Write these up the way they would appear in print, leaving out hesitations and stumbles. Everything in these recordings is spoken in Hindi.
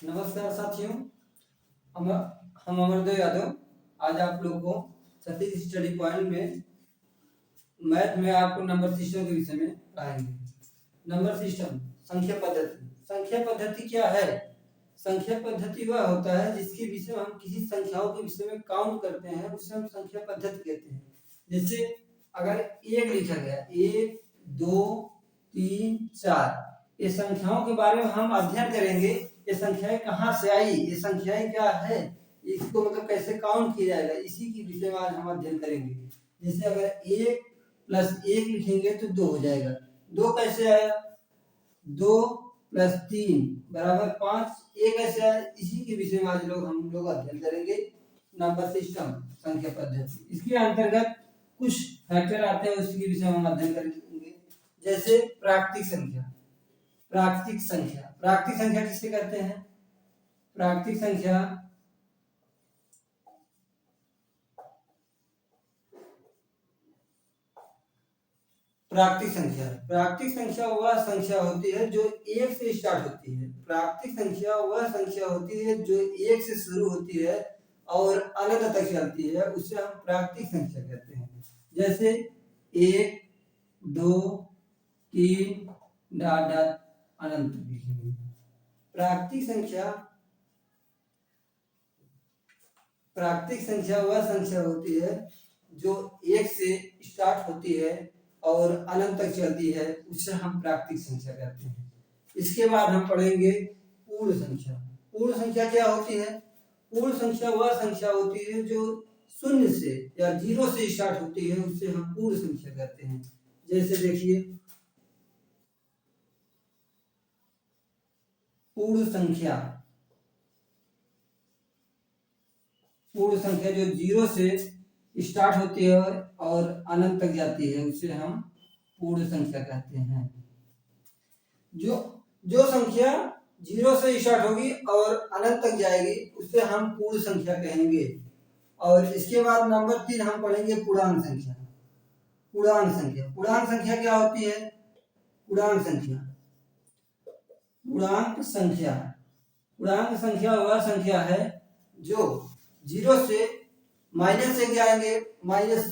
नमस्कार साथियों, हम अमरदेव यादव आज आप लोग को सतीश स्टडी पॉइंट में मैथ में आपको नंबर सिस्टम के विषय में पढ़ाएंगे। नंबर सिस्टम संख्या पद्धति। संख्या पद्धति क्या है? संख्या पद्धति वह होता है जिसके विषय में हम किसी संख्याओं के विषय में काउंट करते हैं, उसे हम संख्या पद्धति कहते हैं। जैसे अगर एक लिखा गया 1 2 3 4, ये संख्याओं के बारे में हम अध्ययन करेंगे। ये संख्याएं कहाँ से आई, ये संख्याएं क्या है, इसको मतलब कैसे काउंट किया जाएगा, इसी की विषय में आज हम अध्ययन करेंगे। जैसे अगर 1 + 1 लिखेंगे तो 2 हो जाएगा। 2 कैसे आया? 2 + 3 = 5। 1 कैसे आया? इसी के विषय में आज हम लोग अध्ययन करेंगे। नंबर सिस्टम संख्या पद्धति, इसके अंतर्गत कुछ फैक्टर आते हैं, उसी के विषय में हम अध्ययन करेंगे। जैसे प्राकृतिक संख्या। प्राकृतिक संख्या, प्राकृतिक संख्या किससे कहते हैं? प्राकृतिक संख्या प्राकृतिक संख्या वह संख्या होती है जो 1 से स्टार्ट होती है। प्राकृतिक संख्या वह संख्या होती है जो 1 से शुरू होती है और अनंत तक चलती है, उसे हम प्राकृतिक संख्या कहते हैं। जैसे 1 2 3 डॉट डॉट अनंत लिखेंगे। प्राकृतिक संख्या वह संख्या होती है जो 1 से स्टार्ट होती है और अनंत तक चलती है, उसे हम प्राकृतिक संख्या कहते हैं। इसके बाद हम पढ़ेंगे पूर्ण संख्या। पूर्ण संख्या क्या होती है? पूर्ण संख्या वह संख्या होती है जो 0 से या 0 से स्टार्ट होती है, उसे हम पूर्ण संख्या कहते हैं। जैसे देखिए पूर्ण संख्या जो 0 से स्टार्ट होती है और अनंत तक जाती है, उसे हम पूर्ण संख्या कहते हैं। जो संख्या 0 से स्टार्ट होगी और अनंत तक जाएगी, उसे हम पूर्ण संख्या कहेंगे। और इसके बाद नंबर 3 हम पढ़ेंगे पूर्णांक संख्या। पूर्णांक संख्या क्या होती है? पूर्णांक संख्या वह संख्या है जो 0 से -1 जाएंगे, -1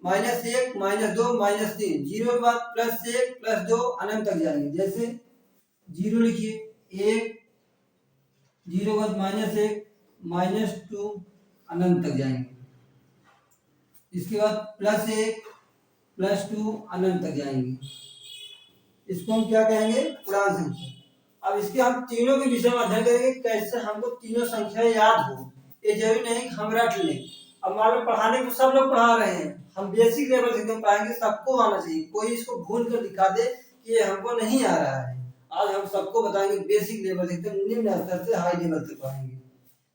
-2 -3, 0 के बाद +1 +2 अनंत तक जाएंगे। जैसे 0 लिखिए 1, 0 के बाद -1 -2 अनंत तक जाएंगे। इसके बाद +1 +2 अनंत तक जाएंगे। इसको हम क्या कहेंगे? पूर्णांक संख्या। अब इसके हम तीनों के विषय में अध्ययन करेंगे, कैसे हमको तीनों संख्या याद हो। ये जरूरी नहीं कि हम रट लें। अब मान लो पढ़ाने को सब लोग पढ़ा रहे हैं, हम बेसिक लेवल से एकदम पढ़ाएंगे, सबको आना चाहिए। कोई इसको भूल कर दिखा दे कि ये हमको नहीं आ रहा है। आज हम सबको बताएंगे बेसिक लेवल से, एकदम निम्न स्तर से हाई लेवल तक पढ़ाएंगे।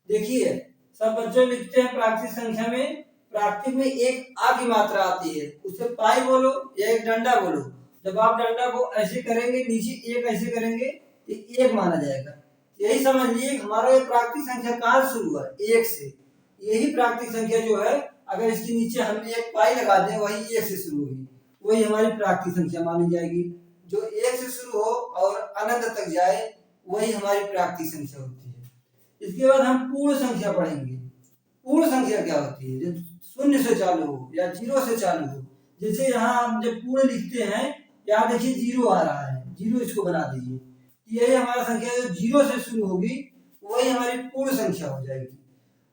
देखिए सब बच्चों लिखते हैं प्राकृतिक संख्या में, प्राकृतिक में एक आ की मात्रा आती है, उसे पाई बोलो या एक डंडा बोलो। जब आप डंडा को ऐसे करेंगे, नीचे एक ऐसे करेंगे, तो एक माना जाएगा। यही समझ लीजिए हमारा ये प्राकृतिक संख्या कहाँ से शुरू हुआ? 1 से। यही प्राकृतिक संख्या जो है, अगर इसके नीचे हम एक पाई लगा दें, वही 1 से शुरू होगी, वही हमारी प्राकृतिक संख्या मानी जाएगी। जो 1 से शुरू हो और अनंत तक जाए, वही हमारी प्राकृतिक संख्या होती है। इसके बाद हम पूर्ण संख्या पढ़ेंगे। पूर्ण संख्या क्या होती है? जो 0 से चालू हो या 0 से चालू हो। जैसे यहाँ हम जब पूर्ण लिखते हैं, यहाँ देखिए 0 आ रहा है, 0 इसको बना दीजिए। यही हमारा संख्या जो 0 से शुरू होगी, वही हमारी पूर्ण संख्या हो जाएगी।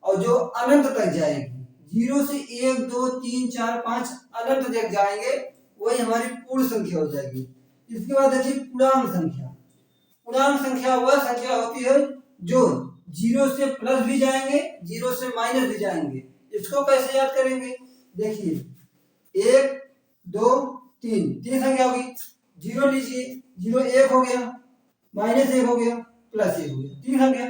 और जो अनंत तक जाएगी, 0 से 1 2 3 4 5 अनंत तक जाएंगे, वही हमारी पूर्ण संख्या हो जाएगी। इसके बाद देखिए पूर्णांक संख्या। पूर्णांक संख्या वह संख्या होती है जो 0 से प्लस भी जाएंगे, 0 से माइनस भी जाएंगे। इसको कैसे याद करेंगे? देखिए 1 2 3, 3 संख्या होगी। 0 लीजिए, 0 1 हो गया, -1 हो गया, +1 हो गया, 3 संख्या।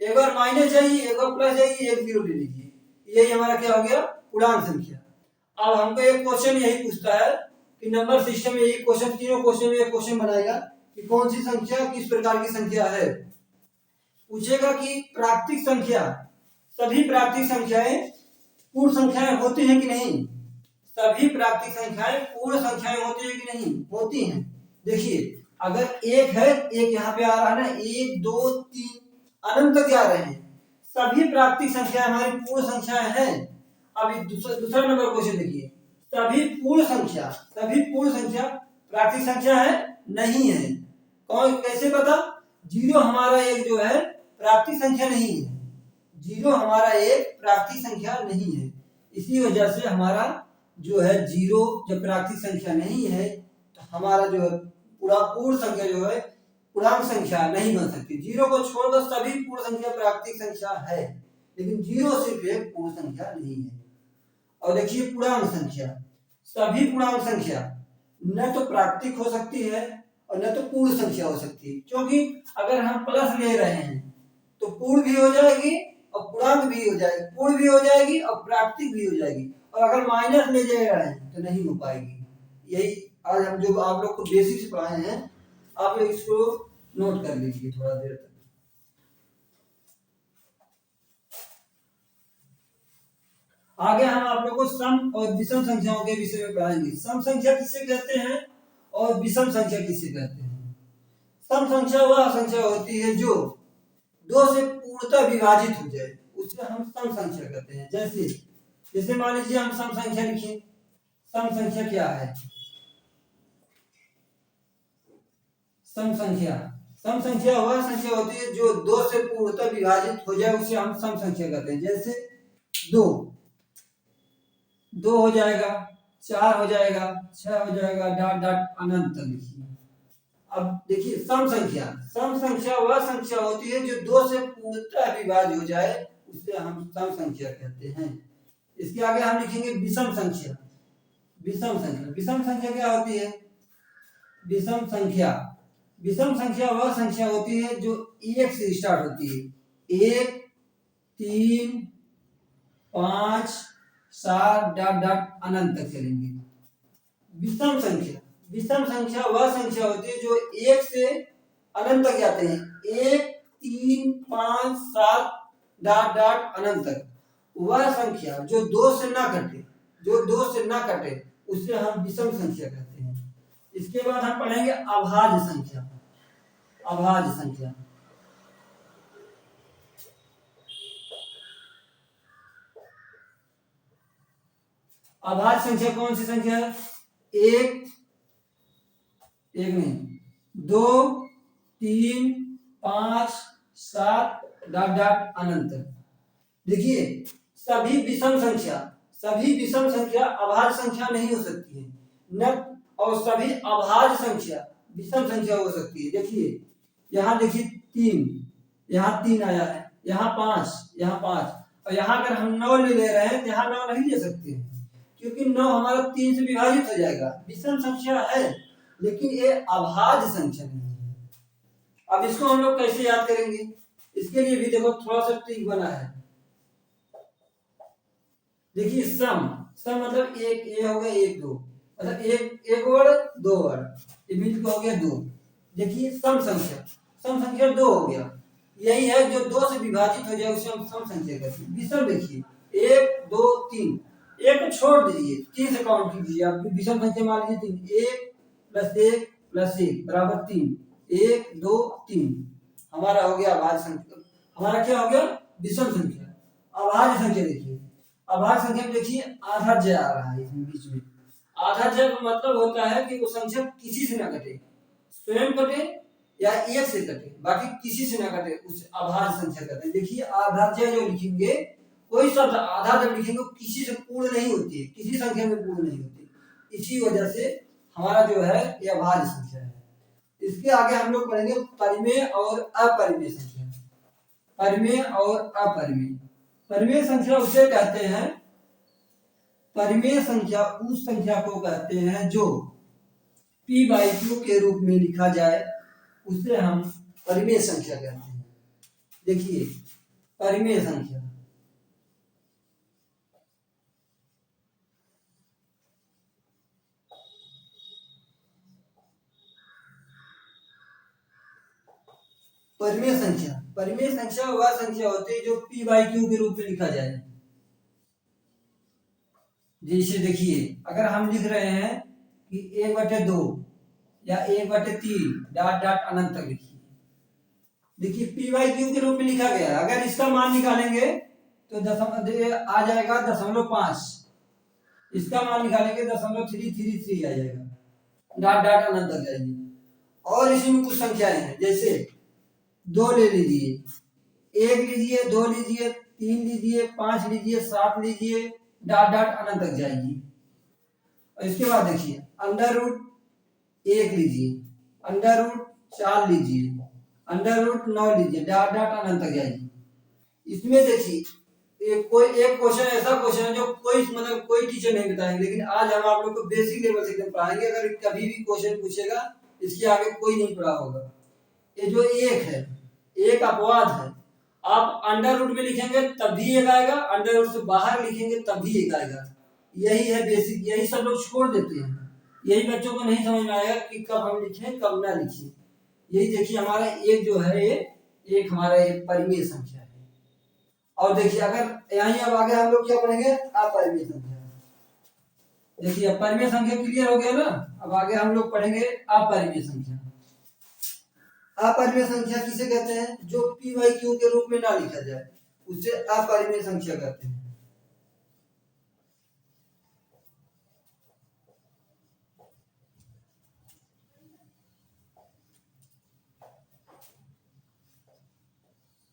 एक बार माइनस चाहिए, एक बार प्लस चाहिए, एक 0 ले लीजिए। यही हमारा क्या हो गया? पूर्णांक संख्या। अब हमको एक क्वेश्चन यही पूछता है कि नंबर सिस्टम में, यही क्वेश्चन, तीनों क्वेश्चन में एक क्वेश्चन बनाएगा कि कौन सी संख्या किस प्रकार की संख्या है। पूछेगा कि प्राकृतिक संख्या, सभी प्राकृतिक संख्याएं पूर्ण संख्याएं होती हैं कि नहीं? सभी प्राकृतिक संख्याएं पूर्ण संख्याएं होती हैं कि नहीं? होती हैं। देखिए अगर 1 है, 1 यहाँ पे आ रहा है ना, 1 2 3 अनंत तक जा रहे हैं, सभी प्राकृतिक संख्या हमारी पूर्ण संख्याएं हैं। अब दूसरा नंबर क्वेश्चन देखिए, सभी पूर्ण संख्या प्राकृतिक संख्या है नहीं है। कौन कैसे पता? जीरो हमारा एक जो है प्राकृतिक संख्या नहीं है, जीरो हमारा एक प्राकृतिक संख्या नहीं है। इसी वजह से हमारा जो है जीरो जब प्राकृतिक संख्या नहीं है तो हमारा जो है पूरा पूर्ण संख्या जो है पूर्णांक संख्या नहीं बन सकती। जीरो को छोड़कर सभी पूर्ण संख्या प्राकृतिक संख्या है, लेकिन जीरो सिर्फ एक पूर्ण संख्या नहीं है। और देखिए पूर्णांक संख्या, सभी पूर्णांक संख्या न तो प्राकृतिक हो सकती है और न तो पूर्ण संख्या हो सकती है, क्योंकि अगर हम प्लस ले रहे हैं तो पूर्ण भी हो जाएगी और पूर्णांक भी हो जाएगी, पूर्ण भी हो जाएगी और प्राकृतिक भी हो जाएगी। और अगर माइनस ले जा रहे हैं तो नहीं हो पाएगी। यही आज हम जो आप लोग को बेसिक से पढ़ाए हैं, आप लोग इसको नोट कर लीजिए थोड़ा देर तक। आगे हम आप लोग को सम और विषम संख्याओं के विषय में पढ़ाएंगे। सम संख्या किसे कहते हैं और विषम संख्या किसे कहते हैं? सम संख्या वह संख्या होती है जो दो से पूर्णतः विभाजित हो जाए, उसे हम सम संख्या कहते हैं। जैसे मान लीजिए हम सम संख्या लिखें। सम संख्या क्या है? सम संख्या वह संख्या होती है जो दो से पूर्णतः विभाजित हो जाए, उसे हम सम संख्या कहते हैं। जैसे दो हो जाएगा, 4 हो जाएगा, 6 हो जाएगा, डॉट डॉट अनंत तक लिखिए। अब देखिए सम संख्या वह संख्या होती है जो दो से पूर्णतः विभाज्य हो जाए, उसे हम सम संख्या कहते हैं। इसके आगे हम लिखेंगे विषम संख्या। विषम संख्या क्या होती है? विषम संख्या वह संख्या होती है जो एक से स्टार्ट होती है। 1, 3, 5, 7 डॉट डॉट अनंत तक चलेंगे। विषम संख्या वह संख्या होती है जो एक से अनंत तक जाते हैं। 1, 3, 5, 7 डॉट डॉट अनंत तक। वह संख्या जो दो से ना कटे उसे हम विषम संख्या कहते हैं। इसके बाद हम पढ़ेंगे अभाज्य संख्या। अभाज्य संख्या कौन सी संख्या है? एक नहीं, 2, 3, 5, 7 डॉट डॉट अनंत। देखिए सभी विषम संख्या अभाज्य संख्या नहीं हो सकती है न, और सभी अभाज्य संख्या विषम संख्या हो सकती है। देखिए यहाँ देखिए 3, यहाँ 3 आया है, यहाँ 5, और यहाँ अगर हम 9 ले रहे हैं तो यहाँ 9 नहीं ले सकते हैं, क्योंकि 9 हमारा 3 से विभाजित हो जाएगा। विषम संख्या है लेकिन ये अभाज्य संख्या नहीं है। अब इसको हम लोग कैसे याद करेंगे? इसके लिए भी देखो थोड़ा सा ट्रिक बना है। देखिए सम मतलब एक, ये हो गया 1, 2, मतलब एक वर्ड 2 वर्ड, ये मिलकर हो गया 2। देखिए सम संख्या 2 हो गया। यही है जो 2 से विभाजित हो जाए उसे हम सम संख्या कहते हैं। विषम देखिए 1, 2, 3, एक को छोड़ दीजिए, 3 से काउंट कीजिए। आप विषम संख्या मान लीजिए 3, 1 + 1 + 1 बराबर 3, 1, 2, 3 हमारा हो गया अभाज्य संख्या। हमारा क्या हो गया? विषम संख्या। अभाज्य संख्या देखिए, अभाज्य संख्या में देखिए आधा j आ रहा है इसमें बीच में। आधा j का मतलब होता है कि वो संख्या किसी से ना कटे, स्वयं कटे या एक से कटे, बाकी किसी से ना कटे, उस अभाज्य संख्या कहते हैं। देखिए आधा j जो लिखेंगे, कोई शब्द आधा जब लिखेंगे किसी से पूर्ण नहीं होती है, किसी संख्या में पूर्ण नहीं होती, इसी वजह से हमारा जो है ये अभाज्य संख्या है। इसके आगे हम लोग पढ़ेंगे परिमेय और अपरिमेय संख्या। परिमेय और अपरिमेय। परिमेय संख्या उसे कहते हैं, परिमेय संख्या उस संख्या को कहते हैं जो p/q के रूप में लिखा जाए, उसे हम परिमेय संख्या कहते हैं। देखिए परिमेय संख्या वह संख्या होती है जो p/q के रूप में लिखा जाए। जैसे देखिए अगर हम लिख रहे हैं कि 1/2 या 1/3 डॉट डॉट अनंत तक लिखिए। देखिए पी बाई क्यू के रूप में लिखा गया है। अगर इसका मान निकालेंगे तो आ जाएगा 0.5। इसका मान निकालेंगे 0.333 आ जाएगा, डाट डाट अनंत तक जाएगी। और इसमें कुछ संख्याएं हैं, जैसे 2 ले लीजिए, 1 लीजिए, 2 लीजिए, 3 लीजिए, 5 लीजिए, 7 लीजिए, डाट डाट अनंत तक जाएगी। और इसके बाद देखिए अंडर रूट 1 लीजिए, अंडर रूट 4 लीजिए, अंडर रूट 9 लीजिए, डाट डाट अनंत तक जाएगी। इसमें देखिए एक क्वेश्चन ऐसा क्वेश्चन है जो कोई टीचर नहीं बताएंगे, लेकिन आज हम आप लोग को बेसिक लेवल से एकदम पढ़ाएंगे। अगर कभी भी क्वेश्चन पूछेगा इसके आगे कोई नहीं पढ़ा होगा। ये जो एक है, एक अपवाद है। आप अंडर रूट में लिखेंगे तब भी एक आएगा, अंडर रूट से बाहर लिखेंगे तब भी एक आएगा। यही है बेसिक, यही सब लोग छोड़ देते हैं। यही बच्चों को नहीं समझ में आएगा कि कब हम लिखें कब ना लिखें। यही देखिए हमारा एक जो है ये एक हमारा एक परिमेय संख्या है। और देखिए अगर यहीं अब आगे हम लोग क्या पढ़ेंगे, अपरिमेय संख्या। देखिए अब परिमेय संख्या क्लियर हो गया ना। अब आगे हम लोग पढ़ेंगे अपरिमेय संख्या। अपरिमेय संख्या किसे कहते हैं? जो पी बाई क्यू के रूप में ना लिखा जाए उसे अपरिमेय संख्या कहते हैं।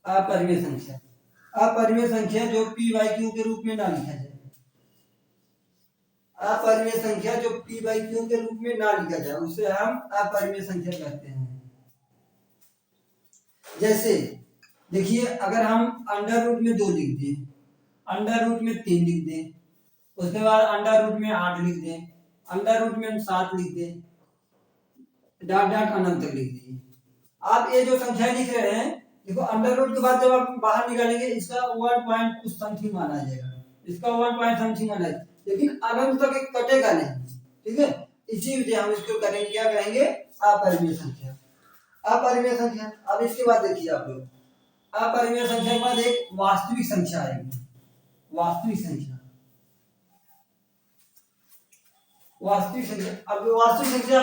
अपरिमेय संख्या, अपरिमेय संख्या जो पी बाई क्यू के रूप में ना लिखा जाए। अपरिमेय संख्या जो पी बाई क्यू के रूप में ना लिखा जाए उसे हम अपरिमेय संख्या कहते हैं। जैसे देखिए अगर हम अंडर रूट में 2 लिख दें, अंडर रूट में 3 लिख दें, उसके बाद अंडर रूट में 8 लिख दें, अंडर रूट में 7 लिख दें, डाट डाट अनंत तक लिख दीजिए। आप ये जो संख्याएं लिख रहे हैं, देखो अंडर रूट के बाद जब आप बाहर निकालेंगे इसका 1 पॉइंट कुछ समथिंग माना जाएगा, इसका 1 पॉइंट समथिंग माना जाएगा, लेकिन अनंत तक एक कटेगा नहीं। ठीक है, इसी वजह हम इसको करेंगे, क्या कहेंगे? अपरिमेय संख्या। अपरिमेय संख्या। अब इसके बाद देखिए आप लोग, अपरिमेय संख्या के बाद एक वास्तविक संख्या आएगी। वास्तविक संख्या, वास्तविक संख्या। अब वास्तविक संख्या